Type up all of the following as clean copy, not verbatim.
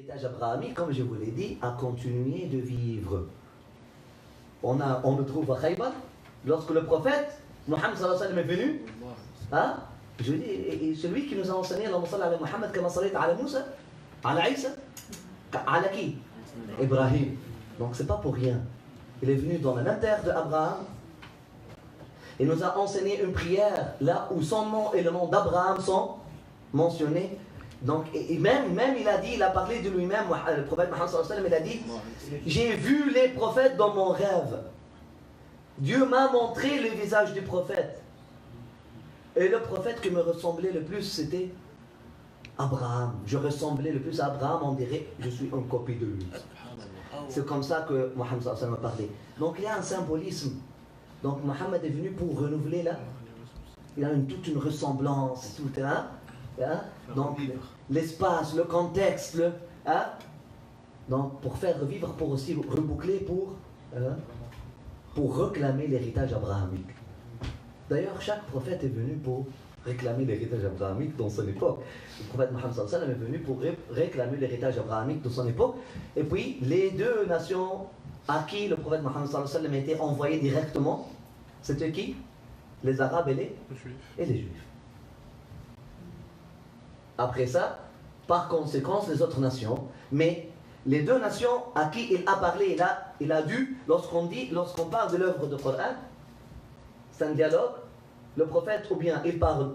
L'héritage abrahamique, comme je vous l'ai dit, a continué de vivre. On le trouve à Khaybar, lorsque le prophète Mohammed sallallahu alayhi wa sallam est venu. Hein? Je dis, et celui qui nous a enseigné, Allahumma salli ala Muhammad, kama sallaita ala Moussa, ala Isa, ala qui? Ibrahim. Donc c'est pas pour rien. Il est venu dans la même terre d'Abraham. Il nous a enseigné une prière là où son nom et le nom d'Abraham sont mentionnés. Donc, et même il a dit, il a parlé de lui-même, le prophète Mohammed sallallahu alayhi wa sallam, il a dit, j'ai vu les prophètes dans mon rêve. Dieu m'a montré le visage du prophète. Et le prophète qui me ressemblait le plus, c'était Abraham. Je ressemblais le plus à Abraham, on dirait, je suis une copie de lui. C'est comme ça que Mohammed sallallahu alayhi wa sallam a parlé. Donc il y a un symbolisme. Donc Mohammed est venu pour renouveler là. Il a toute une ressemblance, tout, hein? Hein? Donc l'espace, le contexte, hein? Donc pour faire revivre, pour aussi reboucler, pour réclamer l'héritage abrahamique. D'ailleurs, chaque prophète est venu pour réclamer l'héritage abrahamique dans son époque. Le prophète Mohammed sallallahu alayhi wa sallam est venu pour réclamer l'héritage abrahamique de son époque. Et puis les deux nations à qui le prophète Mohammed sallallahu alayhi wa sallam était envoyé directement, c'était qui? Les Arabes et les Juifs. Après ça, par conséquence, les autres nations. Mais les deux nations à qui il a parlé, il a dû, lorsqu'on parle de l'œuvre de Coran, c'est un dialogue. Le prophète, ou bien il parle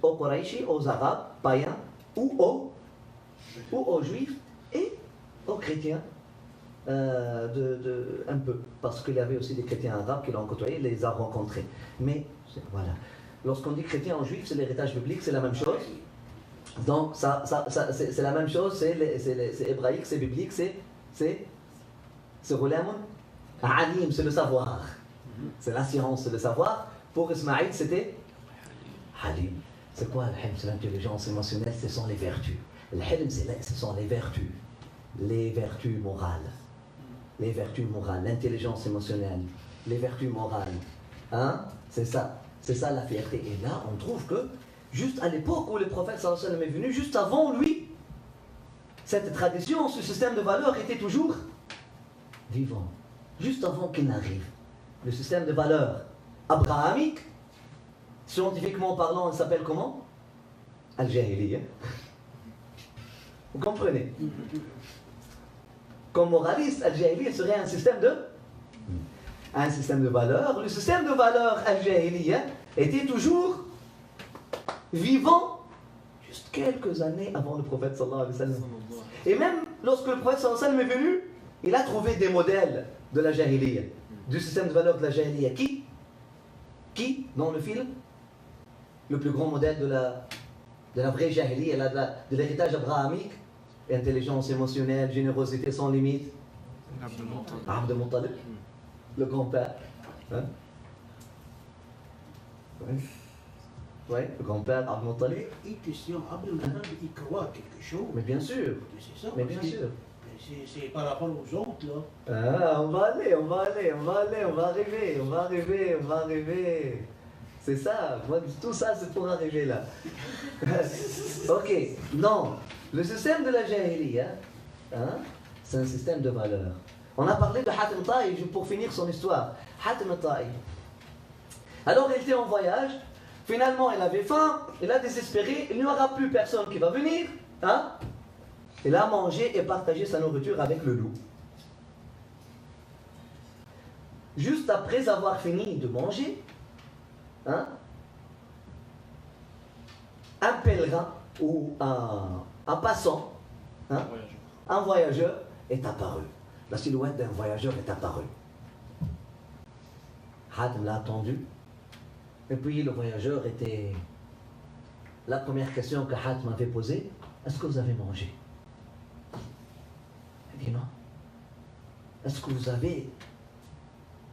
aux Qurayshi, aux Arabes, païens, ou aux Juifs et aux chrétiens, un peu. Parce qu'il y avait aussi des chrétiens arabes qui l'ont côtoyé, il les a rencontrés. Mais voilà. Lorsqu'on dit chrétien en juif, c'est l'héritage biblique, c'est la même chose. Donc, c'est la même chose, c'est hébraïque, c'est biblique, c'est Roulam, Alim, c'est le savoir. C'est la science, c'est le savoir. Pour Ismaïl, c'était Halim. C'est quoi le Hilm? C'est l'intelligence émotionnelle, ce sont les vertus. Le Hilm, ce sont les vertus. Les vertus morales. Les vertus morales, l'intelligence émotionnelle, les vertus morales. Hein? C'est ça. C'est ça la fierté. Et là, on trouve que, juste à l'époque où le prophète sallallahu alayhi wa sallam est venu, juste avant lui, cette tradition, ce système de valeurs était toujours vivant. Juste avant qu'il n'arrive. Le système de valeurs abrahamique, scientifiquement parlant, il s'appelle comment? Al-Jahiliya. Vous comprenez? Comme moraliste, Al-Jahiliya serait un système de valeurs. Le système de valeurs Al-Jahiliya était toujours vivant juste quelques années avant le prophète sallallahu alayhi wa sallam. Et même lorsque le prophète sallallahu alayhi wa sallam est venu, il a trouvé des modèles de la Jahiliya, du système de valeurs de la Jahiliya. Qui, dans le film, le plus grand modèle de la vraie Jahiliya, de l'héritage abrahamique, intelligence émotionnelle, générosité sans limite. Abd al-Muttalib, le grand-père. Hein? Oui, le grand-père Abd al-Muttalib. Une question, Abd al-Muttalib, il croit quelque chose. Mais bien sûr. C'est ça. Mais bien sûr. C'est par rapport aux autres, là. Ah, on va arriver. C'est ça, tout ça c'est pour arriver là. Ok, non. Le système de la Jahiliya, c'est un système de valeurs. On a parlé de Hatim Ta'i pour finir son histoire. Hatim Ta'i. Alors il était en voyage, finalement il avait faim, il a désespéré, il n'y aura plus personne qui va venir. Il a mangé et partagé sa nourriture avec le loup. Juste après avoir fini de manger, un pèlerin ou un passant, un voyageur est apparu. La silhouette d'un voyageur est apparue. Hatim l'a attendu. Et puis le voyageur était... La première question que Hatim avait posée, est-ce que vous avez mangé? Il dit non. Est-ce que vous avez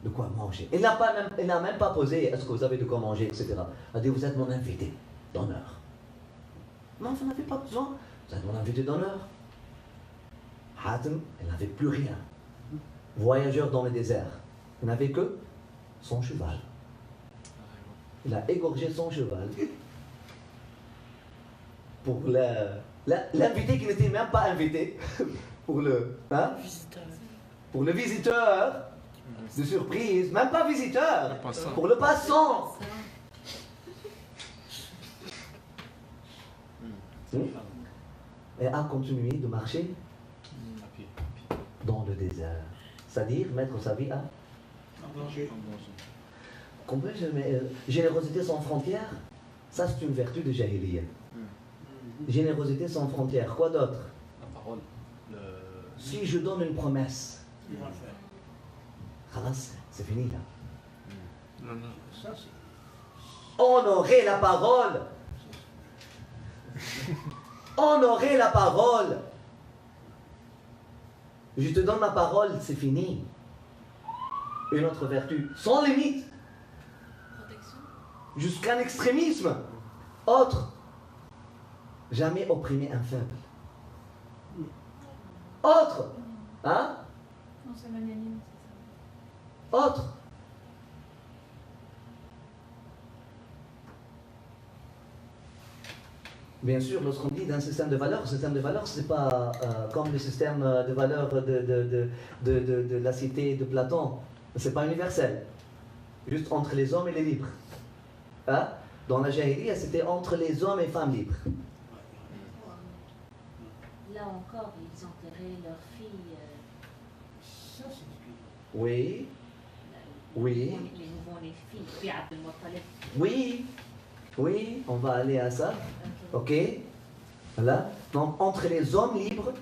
de quoi manger? Il n'a même pas posé est-ce que vous avez de quoi manger, etc. Il a dit vous êtes mon invité d'honneur. Non, vous n'avez pas besoin. Vous êtes mon invité d'honneur. Hatim, il n'avait plus rien. Voyageur dans le désert. Il n'avait que son cheval. Il a égorgé son cheval pour L'invité qui n'était même pas invité pour le, hein, pour le visiteur de surprise, même pas visiteur, pour le passant. Et a continué de marcher dans le désert. C'est-à-dire mettre sa vie à comprenez, générosité sans frontières, ça c'est une vertu de Jahiliya. Générosité sans frontières, quoi d'autre? La parole. Si je donne une promesse, Ils vont le faire. khalas, c'est fini là. Ça, c'est. Honorer la parole. Honorer la parole. Je te donne ma parole, c'est fini. Une autre vertu, sans limite. Protection. Jusqu'à un extrémisme. Autre, jamais opprimer un faible. Autre, hein? Non, c'est magnanime, c'est Autre. Bien sûr, lorsqu'on dit d'un système de valeurs, ce système de valeurs, ce n'est pas comme le système de valeurs de la cité de Platon. Ce n'est pas universel. Juste entre les hommes et les libres. Hein? Dans la Jahiliya, c'était entre les hommes et femmes libres. Là encore, ils enterraient leurs filles. Ça, c'est spirituel. Oui, oui, Les nouveau-nés filles. Puis Abdel Muttalib. oui, oui, on va aller à ça. Ok? Voilà. Donc, entre les hommes libres,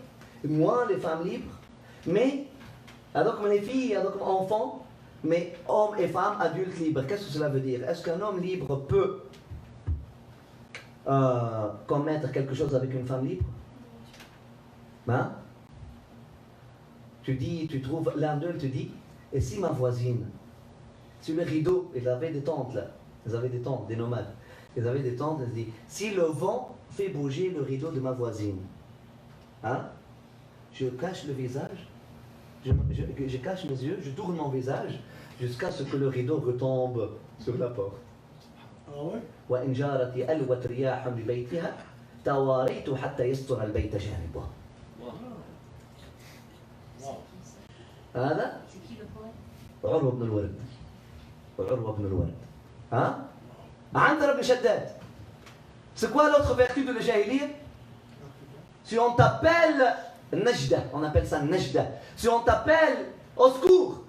moins les femmes libres, mais, alors comme les filles, alors comme enfants, mais hommes et femmes adultes libres. Qu'est-ce que cela veut dire? Est-ce qu'un homme libre peut commettre quelque chose avec une femme libre? Hein? Tu dis, tu trouves, l'un d'eux te dit, et si ma voisine, sur le rideau, ils avaient des tentes là, ils avaient des tentes, des nomades, ils avaient des tentes, ils disent, si le vent fait bouger le rideau de ma voisine, hein? Je cache le visage, je cache mes yeux, je tourne mon visage jusqu'à ce que le rideau retombe sur la porte. Ah ouais? وإن جارتي ألوت رياح ببيتها تواريت حتى يستر البيت جانبه. Wow. هذا C'est qui le poète? عروة بن الورد. عروة بن الورد. Hein? عنتر بن شداد. C'est quoi l'autre vertu de la Jahiliya? Si on t'appelle Najda, on appelle ça Najda. Si on t'appelle au secours,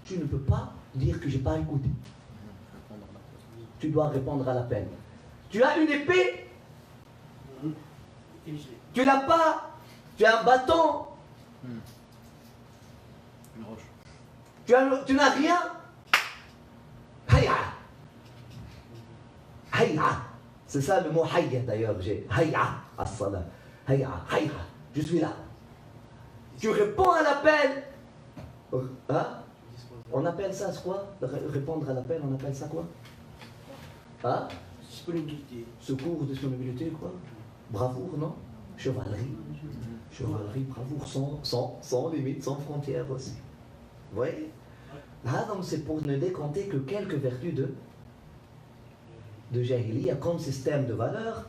tu ne peux pas dire que j'ai pas écouté. Tu dois répondre à l'appel. Tu as une épée, Utilise-les. tu l'as pas. Tu as un bâton, Une roche. tu n'as rien. Hayya. Hayya. C'est ça le mot hayya d'ailleurs. J'ai hayya as-salat. Hayya, hayya. Je suis là. Tu réponds à l'appel. Hein? On appelle ça quoi? Répondre à l'appel, on appelle ça quoi? Hein? Disponibilité. Secours, disponibilité, quoi? Bravoure, non? Chevalerie. Chevalerie, bravoure, sans limite, sans frontières aussi. Vous voyez? Ah, donc c'est pour ne décompter que quelques vertus de Jahiliya comme système de valeurs,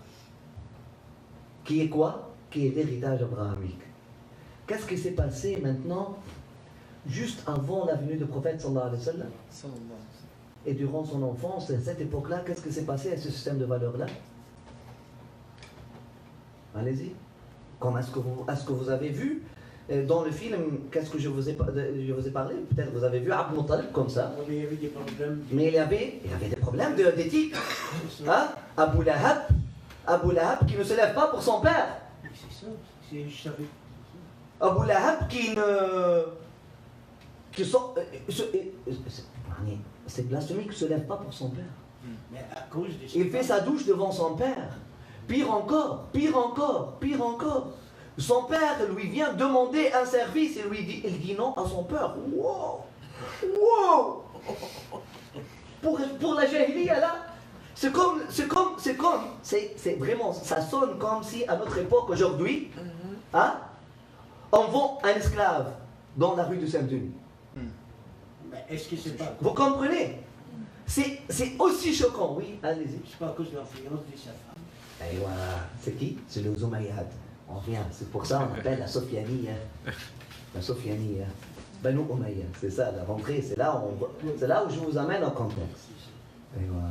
qui est quoi? Qui est l'héritage abrahamique. Qu'est-ce qui s'est passé maintenant, juste avant la venue du prophète sallallahu alayhi wa sallam, et durant son enfance, à cette époque-là, qu'est-ce qui s'est passé à ce système de valeurs-là? Allez-y. Est-ce que vous avez vu dans le film, qu'est-ce que je vous ai parlé? Peut-être vous avez vu Abd Muttalib comme ça. Oui, il y avait des problèmes. Mais il y avait des problèmes d'éthique. C'est ça. Hein? Abu Lahab qui ne se lève pas pour son père. C'est ça. Je savais. Abu Lahab c'est blasphémique, qui ne se lève pas pour son père. Mais à cause de Il fait sa douche devant son père. Pire encore, pire encore, pire encore. Son père lui vient demander un service et il dit non à son père. Wow! Wow! Pour la Jahiliya là, c'est vraiment, ça sonne comme si à notre époque aujourd'hui, hein, on vend un esclave dans la rue de Saint-Denis. Mais est-ce que c'est pas. Vous comprenez? C'est aussi choquant, oui, allez-y. C'est pas à cause de l'influence de sa femme. Et voilà, c'est qui? C'est les Umayyads. On vient, c'est pour ça qu'on appelle la Sofianie. La Sofianie. Banu Umayya, c'est ça, la rentrée, c'est là où je vous amène en contexte. Et voilà.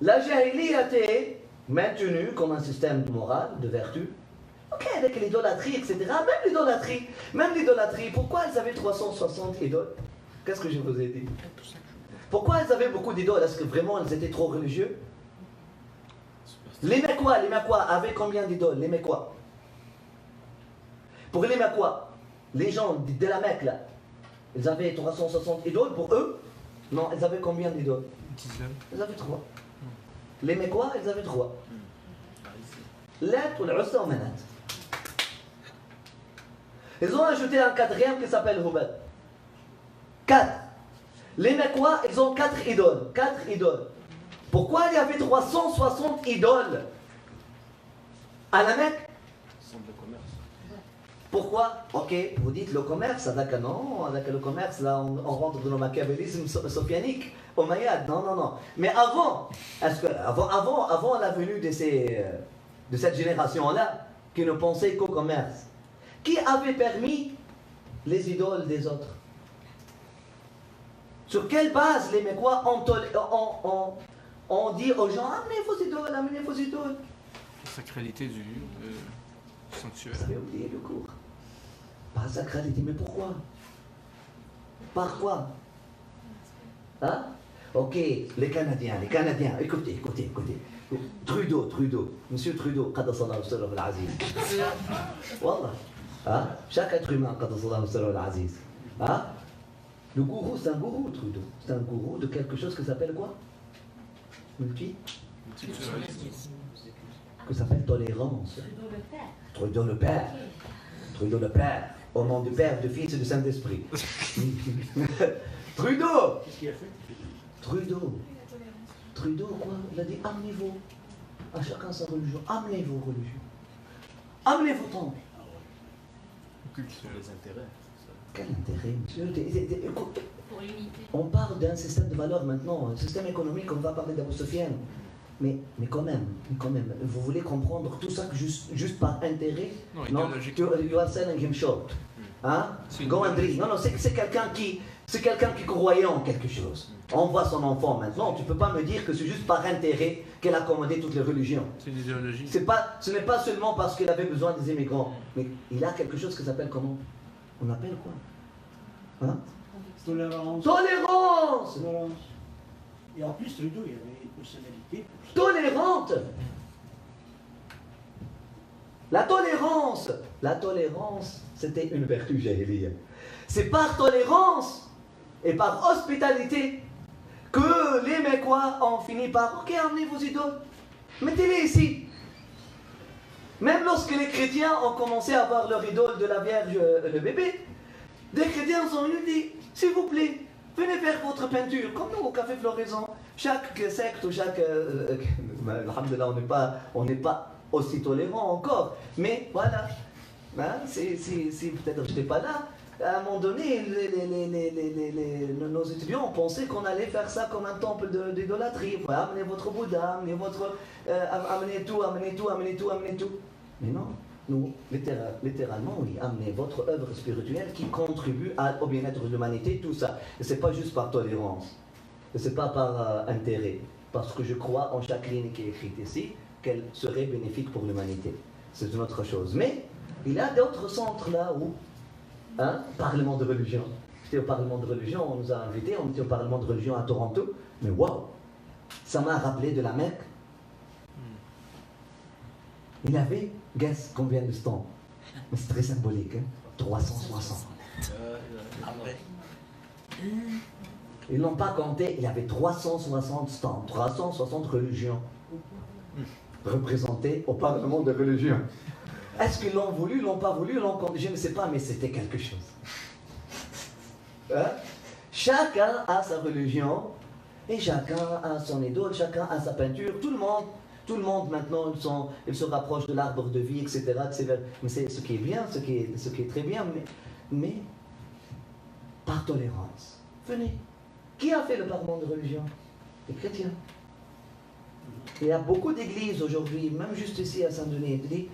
La Jahiliya était maintenue comme un système de morale, de vertu. Ok, avec l'idolâtrie, etc. Même l'idolâtrie, pourquoi ils avaient 360 idoles? Qu'est-ce que je vous ai dit? Pourquoi ils avaient beaucoup d'idoles? Est-ce que vraiment ils étaient trop religieux? Les Mecquois avaient combien d'idoles? Les Mecquois. Pour les Mecquois, les gens de la Mecque, là, ils avaient 360 idoles pour eux? Non, ils avaient combien d'idoles? Ils avaient 3. Les Mecquois, ils avaient 3. Lat ou l'Ussa ou Manat. Ils ont ajouté un quatrième qui s'appelle Hubal. 4. Les Mecquois, ils ont 4 idoles. 4 idoles. Pourquoi il y avait 360 idoles à la Mecque? Pourquoi? Ok, vous dites le commerce, avec le commerce, là on rentre dans le machiavélisme sofianique, Omeyyade, non. Mais avant la venue de cette génération-là, qui ne pensait qu'au commerce, qui avait permis les idoles des autres? Sur quelle base les Mecquois ont dit aux gens, amenez vos idoles, amenez vos idoles? La sacralité du sanctuaire. Vous avez oublié le cours. Par sacralité, mais pourquoi? Par quoi? Hein? Ok, les Canadiens, écoutez. Trudeau, Monsieur Trudeau, Qaddasallahu sallallahu al-Aziz. Wallah. Hein? Chaque être humain, Qaddasallahu sallallahu al-Aziz. Hein? Le gourou, c'est un gourou, Trudeau. C'est un gourou de quelque chose qui s'appelle quoi? Que s'appelle tolérance. Trudeau le Père. Trudeau le Père. Au nom du Père, du Fils et du Saint-Esprit. Trudeau! Qu'est-ce qu'il a fait? Trudeau, quoi? Il a dit amenez-vous. À chacun sa religion. Amenez vos religions. Amenez vos temples. Les intérêts. Quel intérêt, monsieur? Écoute, Pour l'unité. on parle d'un système de valeurs maintenant, un système économique, on va parler d'Abou Sofiane. Mais quand même, vous voulez comprendre tout ça juste par intérêt? Non, Non, idéologiquement. you are selling him short. Hein? C'est Go une and read. Non, c'est quelqu'un qui croyait en quelque chose. On voit son enfant maintenant. Tu ne peux pas me dire que c'est juste par intérêt qu'elle a accommodé toutes les religions. C'est une idéologie. Ce n'est pas seulement parce qu'elle avait besoin des immigrants, mais il a quelque chose qui s'appelle comment? On appelle quoi? Hein? Tolérance. Tolérance! Tolérance. Et en plus, Trudeau, il avait une personnalité. Tolérante! La tolérance, c'était une vertu jahiliya. C'est par tolérance et par hospitalité que les Mecquois ont fini par, ok, amenez vos idoles, mettez-les ici. Même lorsque les chrétiens ont commencé à avoir leur idole de la Vierge, le bébé, des chrétiens sont venus dire, s'il vous plaît, venez faire votre peinture, comme nous au Café Floraison. Chaque secte ou chaque... alhamdoulilah, on n'est pas aussi tolérant encore, mais voilà. Hein, si peut-être je n'étais pas là, à un moment donné, nos étudiants ont pensé qu'on allait faire ça comme un temple d'idolâtrie. Voilà, amenez votre Bouddha, amenez tout. Mais non, nous, littéralement, oui, amenez votre œuvre spirituelle qui contribue au bien-être de l'humanité, tout ça. Et ce n'est pas juste par tolérance, et ce n'est pas par intérêt, parce que je crois en chaque ligne qui est écrite ici, qu'elle serait bénéfique pour l'humanité. C'est une autre chose. Mais il y a d'autres centres là où, Parlement de religion. J'étais au Parlement de religion, on nous a invités, on était au Parlement de religion à Toronto, mais waouh, ça m'a rappelé de la Mecque. Il avait, guess combien de stands? Mais c'est très symbolique, hein? 360. Ils n'ont pas compté, il y avait 360 stands, 360 religions représentées au Parlement de religion. Est-ce qu'ils l'ont voulu, l'ont pas voulu, l'ont compté? Je ne sais pas, mais c'était quelque chose. Hein? Chacun a sa religion, et chacun a son idole, chacun a sa peinture, tout le monde maintenant, ils se rapprochent de l'arbre de vie, etc. Mais c'est ce qui est bien, ce qui est très bien, mais par tolérance. Venez. Qui a fait le Parlement de religion? Les chrétiens. Il y a beaucoup d'églises aujourd'hui, même juste ici à Saint-Denis, qui disent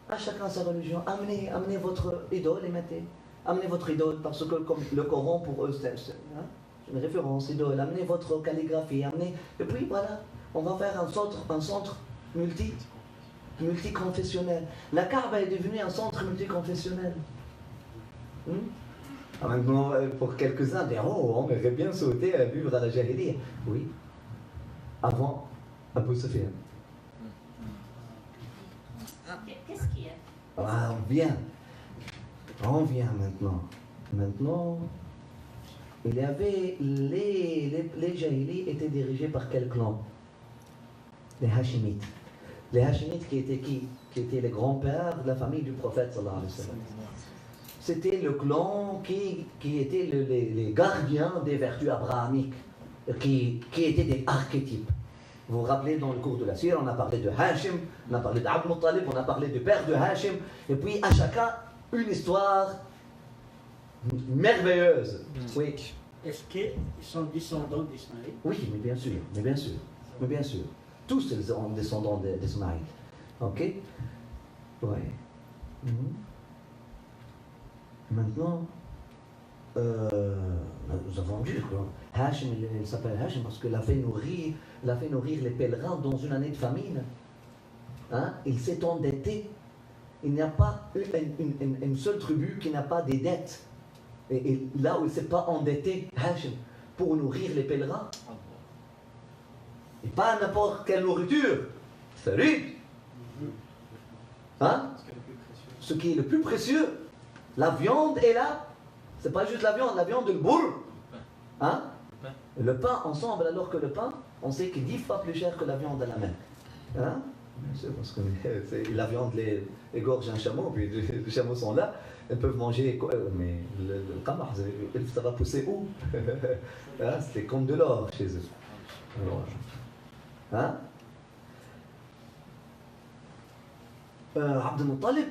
à chacun sa religion, amenez votre idole et mettez. Amenez votre idole, parce que comme le Coran pour eux, c'est une référence, idole. Amenez votre calligraphie, et puis voilà, on va faire un centre multiconfessionnel. La Kaaba est devenue un centre multiconfessionnel. Maintenant, pour quelques-uns, on aimerait bien sauter à vivre à la Jahiliya. Oui, avant Abu Sufyan. Qu'est-ce qu'il y a? On vient maintenant. Maintenant, il y avait les Jahili étaient dirigés par quel clan? Les Hashimites. Les Hashimites qui étaient qui? Qui étaient les grands-pères de la famille du prophète sallallahu alayhi wa sallam. C'était le clan qui était les gardiens des vertus abrahamiques, qui étaient des archétypes. Vous vous rappelez, dans le cours de la Sire, on a parlé de Hashim, on a parlé d'Abd Muttalib, on a parlé du père de Hashim, et puis à chacun, une histoire merveilleuse. Oui. Est-ce qu'ils sont descendants d'Ismaël? Oui, mais bien sûr. Tous ils sont descendants d'Ismaël. Ok? Oui. Maintenant, nous avons vu que Hashim, il s'appelle Hashim parce qu'il a fait nourrir les pèlerins dans une année de famine. Il s'est endetté. Il n'y a pas une seule tribu qui n'a pas des dettes. Et là où il ne s'est pas endetté, Hashim, pour nourrir les pèlerins. Et pas n'importe quelle nourriture. Salut. Ce qui est le plus précieux. La viande est là. C'est pas juste la viande de l'bourr. Le pain ensemble, alors que le pain, on sait qu'il est 10 fois plus cher que la viande à la main. Bien sûr, parce que la viande égorge un chameau, puis les chameaux sont là, elles peuvent manger, mais le qamar, ça va pousser où? C'est comme de l'or chez eux. Abd al-Muttalib,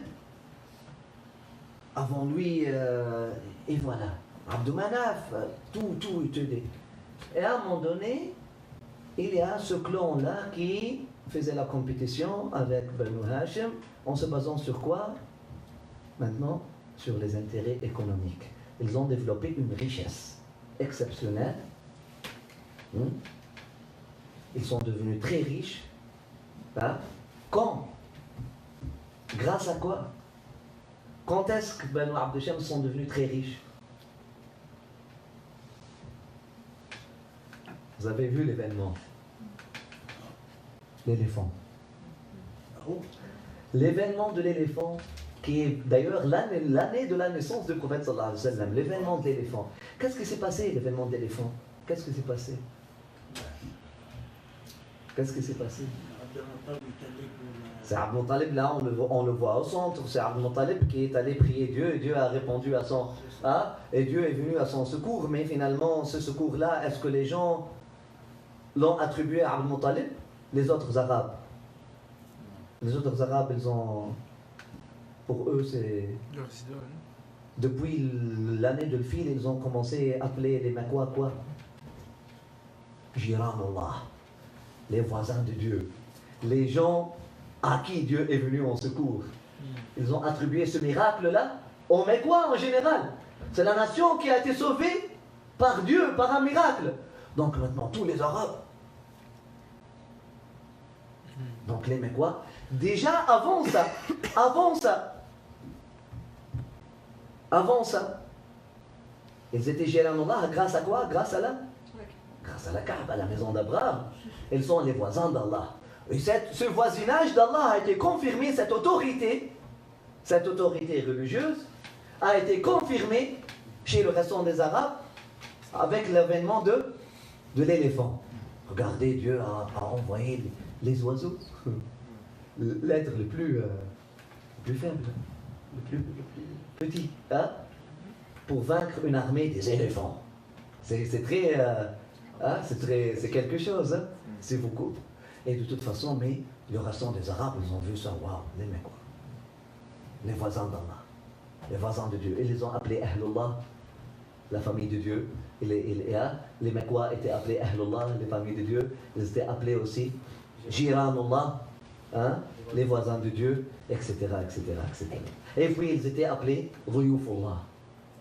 avant lui, et voilà, Abd Manaf, tout était. Et à un moment donné, il y a ce clan-là qui faisait la compétition avec Banu Hashim en se basant sur quoi? Maintenant, sur les intérêts économiques. Ils ont développé une richesse exceptionnelle. Ils sont devenus très riches. Quand? Grâce à quoi? Quand est-ce que Banu Abd Shams sont devenus très riches? Vous avez vu l'événement? L'éléphant. L'événement de l'éléphant, qui est d'ailleurs l'année de la naissance du prophète sallallahu alayhi wa sallam, l'événement de l'éléphant. Qu'est-ce qui s'est passé, l'événement de l'éléphant? Qu'est-ce qui s'est passé? C'est Abd Muttalib, là on le voit au centre, c'est Abd Muttalib qui est allé prier Dieu et Dieu a répondu à son... et Dieu est venu à son secours, mais finalement ce secours-là, est-ce que les gens l'ont attribué à Abd Muttalib? Les autres Arabes, ils ont... Pour eux, c'est... Depuis l'année de Fil, ils ont commencé à appeler les Makwa quoi? Jiran Allah, les voisins de Dieu, les gens à qui Dieu est venu en secours. Ils ont attribué ce miracle-là aux Makwa en général. C'est la nation qui a été sauvée par Dieu, par un miracle. Donc maintenant, tous les Arabes. Donc les Makwa, déjà avant ça, ils étaient Jiranullah grâce à quoi? Grâce à la Kaaba, à la maison d'Abraham. Ils sont les voisins d'Allah. Et ce voisinage d'Allah a été confirmé, cette autorité religieuse a été confirmée chez le restant des Arabes avec l'avènement de l'éléphant. Regardez, Dieu a envoyé les oiseaux, l'être le plus faible, le plus petit, pour vaincre une armée des éléphants. C'est quelque chose, c'est beaucoup. Et de toute façon, mais le restant des Arabes, ils ont vu ça, waouh, les Makwa, les voisins d'Allah, les voisins de Dieu. Ils les ont appelés Ahlullah, la famille de Dieu. Les Makwa étaient appelés Ahlullah, les familles de Dieu. Ils étaient appelés aussi Jiranullah, hein, les voisins de Dieu, etc., etc., etc. Et puis ils étaient appelés Ruyufullah,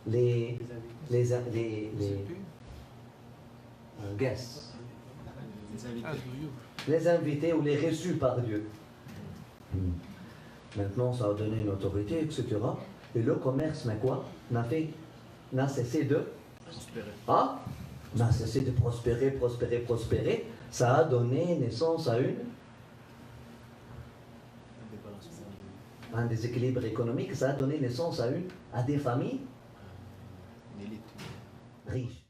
les guests, Ah, Zouyou. les invités ou les reçus par Dieu. Maintenant, ça a donné une autorité, etc. Et le commerce, mais quoi, n'a cessé de n'a cessé de prospérer, prospérer, prospérer. Ça a donné naissance à un déséquilibre économique. Ça a donné naissance à des familles riches.